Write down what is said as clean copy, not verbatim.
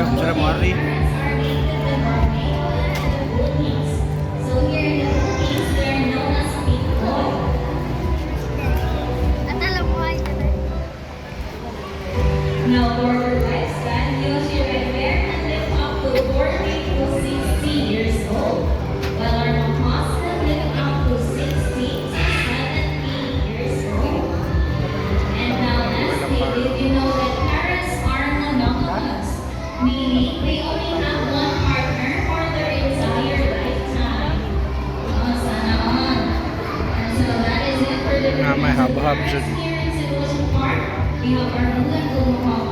Sila Mari. At alam mo ay Now, for your lifespan, use your right bear and lift up to 40 to 60 years old, while our mamas can lift up to 60 to 70 years old. And now, lastly, did you know that parents are monogamous, meaning they only have one partner for their entire lifetime? Oh, sana all. And so that is it for the May haba-haba siya. here in St. Lucia Park. We have our Mulan Gumapang